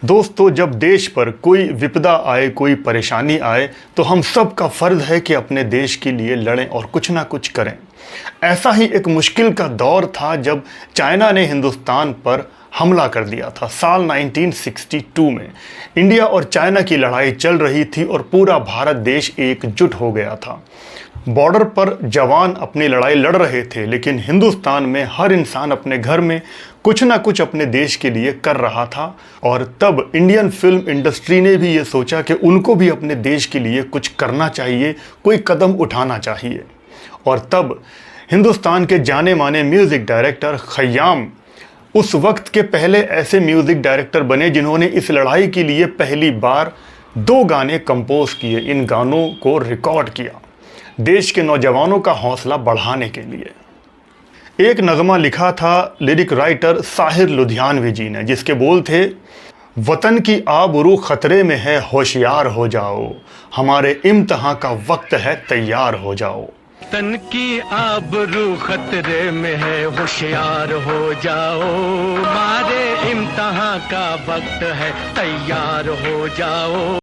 दोस्तों, जब देश पर कोई विपदा आए, कोई परेशानी आए, तो हम सब का फ़र्ज़ है कि अपने देश के लिए लड़ें और कुछ ना कुछ करें। ऐसा ही एक मुश्किल का दौर था जब चाइना ने हिंदुस्तान पर हमला कर दिया था। साल 1962 में इंडिया और चाइना की लड़ाई चल रही थी और पूरा भारत देश एकजुट हो गया था। बॉर्डर पर जवान अपनी लड़ाई लड़ रहे थे, लेकिन हिंदुस्तान में हर इंसान अपने घर में कुछ ना कुछ अपने देश के लिए कर रहा था। और तब इंडियन फिल्म इंडस्ट्री ने भी ये सोचा कि उनको भी अपने देश के लिए कुछ करना चाहिए, कोई कदम उठाना चाहिए। और तब हिंदुस्तान के जाने माने म्यूज़िक डायरेक्टर खय्याम उस वक्त के पहले ऐसे म्यूज़िक डायरेक्टर बने जिन्होंने इस लड़ाई के लिए पहली बार 2 गाने कंपोज किए, इन गानों को रिकॉर्ड किया देश के नौजवानों का हौसला बढ़ाने के लिए। एक नगमा लिखा था लिरिक राइटर साहिर लुधियानवी जी ने, जिसके बोल थे, वतन की आबरू खतरे में है, होशियार हो जाओ, हमारे इम्तिहान का वक्त है, तैयार हो जाओ। वतन की आबरू खतरे में है, होशियार हो जाओ, हमारे इम्तिहान का वक्त है, तैयार हो जाओ।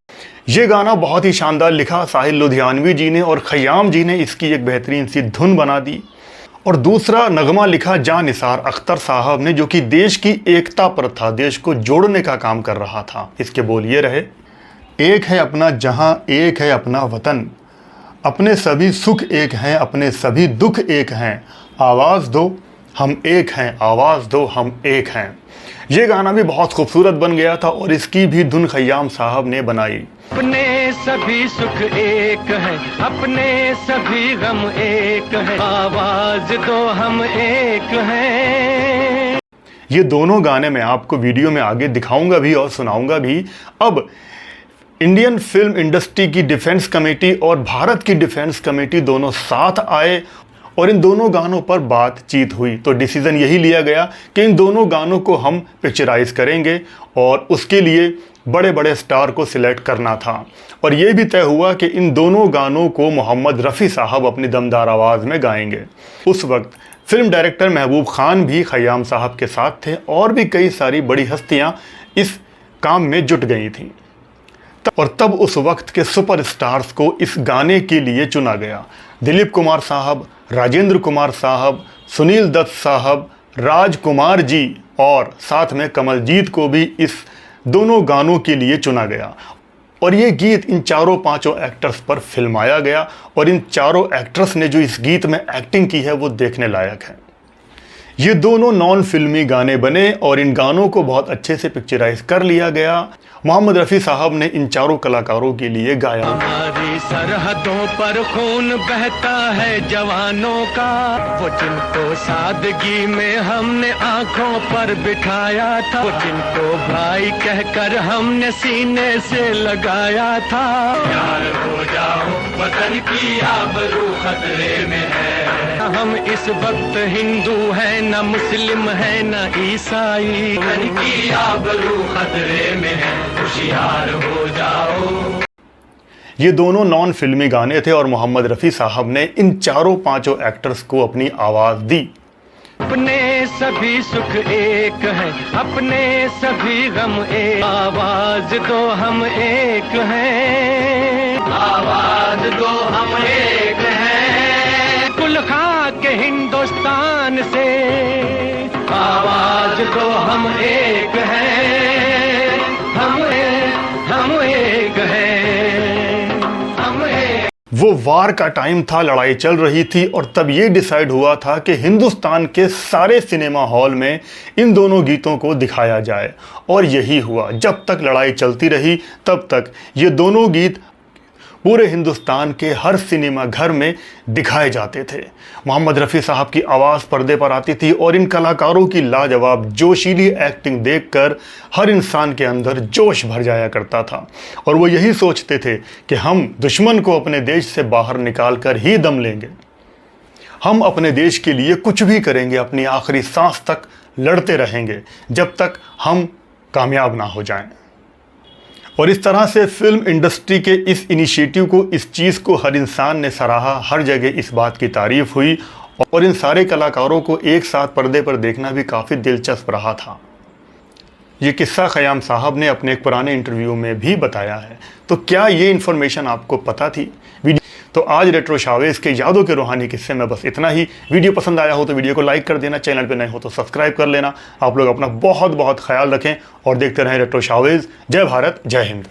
ये गाना बहुत ही शानदार लिखा साहिर लुधियानवी जी ने और खय्याम जी ने इसकी एक बेहतरीन सी धुन बना दी। और दूसरा नगमा लिखा जान निसार अख्तर साहब ने, जो कि देश की एकता पर था, देश को जोड़ने का काम कर रहा था। इसके बोल ये रहे, एक है अपना जहां, एक है अपना वतन, अपने सभी सुख एक हैं, अपने सभी दुख एक हैं, आवाज़ दो हम एक हैं, आवाज़ दो हम एक हैं। ये गाना भी बहुत खूबसूरत बन गया था और इसकी भी धुन खय्याम साहब ने बनाई। अपने सभी सुख एक है, अपने सभी गम एक है, आवाज दो हम एक हैं। ये दोनों गाने मैं आपको वीडियो में आगे दिखाऊंगा भी और सुनाऊंगा भी। अब इंडियन फिल्म इंडस्ट्री की डिफेंस कमेटी और भारत की डिफेंस कमेटी दोनों साथ आए और इन दोनों गानों पर बातचीत हुई। तो डिसीज़न यही लिया गया कि इन दोनों गानों को हम पिक्चराइज करेंगे और उसके लिए बड़े बड़े स्टार को सिलेक्ट करना था। और ये भी तय हुआ कि इन दोनों गानों को मोहम्मद रफ़ी साहब अपनी दमदार आवाज़ में गाएंगे। उस वक्त फिल्म डायरेक्टर महबूब खान भी खय्याम साहब के साथ थे और भी कई सारी बड़ी हस्तियां इस काम में जुट गई थीं। और तब उस वक्त के सुपरस्टार्स को इस गाने के लिए चुना गया। दिलीप कुमार साहब, राजेंद्र कुमार साहब, सुनील दत्त साहब, राजकुमार जी और साथ में कमलजीत को भी इस दोनों गानों के लिए चुना गया। और ये गीत इन चारों पांचों एक्टर्स पर फिल्माया गया और इन चारों एक्टर्स ने जो इस गीत में एक्टिंग की है वो देखने लायक है। ये दोनों नॉन फिल्मी गाने बने और इन गानों को बहुत अच्छे से पिक्चराइज कर लिया गया। मोहम्मद रफ़ी साहब ने इन चारों कलाकारों के लिए गाया। हमारी सरहदों पर खून बहता है जवानों का, वो जिनको सादगी में हमने आंखों पर बिठाया था, वो जिनको भाई कहकर हमने सीने से लगाया था। यार हो जाओ, वतन की आबरू खतरे में है। हम इस वक्त हिंदू है न मुस्लिम है न ईसाई, वतन की आबरू खतरे में है, होशियार हो जाओ। ये दोनों नॉन फिल्मी गाने थे और मोहम्मद रफ़ी साहब ने इन चारों पांचों एक्टर्स को अपनी आवाज़ दी। अपने सभी सुख एक है, अपने सभी गम एक, आवाज दो हम एक हैं, आवाज दो हम एक हैं। कुल खा के हिंदुस्तान से आवाज दो हम एक हैं, हम एक हैं, हम एक। वो वार का टाइम था, लड़ाई चल रही थी और तब ये डिसाइड हुआ था कि हिंदुस्तान के सारे सिनेमा हॉल में इन दोनों गीतों को दिखाया जाए। और यही हुआ। जब तक लड़ाई चलती रही तब तक ये दोनों गीत पूरे हिंदुस्तान के हर सिनेमा घर में दिखाए जाते थे। मोहम्मद रफ़ी साहब की आवाज़ पर्दे पर आती थी और इन कलाकारों की लाजवाब जोशीली एक्टिंग देखकर हर इंसान के अंदर जोश भर जाया करता था। और वो यही सोचते थे कि हम दुश्मन को अपने देश से बाहर निकाल कर ही दम लेंगे, हम अपने देश के लिए कुछ भी करेंगे, अपनी आखिरी सांस तक लड़ते रहेंगे जब तक हम कामयाब ना हो जाएं। और इस तरह से फिल्म इंडस्ट्री के इस इनिशिएटिव को, इस चीज़ को हर इंसान ने सराहा, हर जगह इस बात की तारीफ हुई और इन सारे कलाकारों को एक साथ पर्दे पर देखना भी काफ़ी दिलचस्प रहा था। ये किस्सा ख़याम साहब ने अपने एक पुराने इंटरव्यू में भी बताया है। तो क्या ये इन्फॉर्मेशन आपको पता थी? तो आज रेट्रो शावेज के यादों के रूहानी किस्से में बस इतना ही। वीडियो पसंद आया हो तो वीडियो को लाइक कर देना, चैनल पे नए हो तो सब्सक्राइब कर लेना। आप लोग अपना बहुत बहुत ख्याल रखें और देखते रहें रेट्रो शावेज। जय भारत, जय हिंद।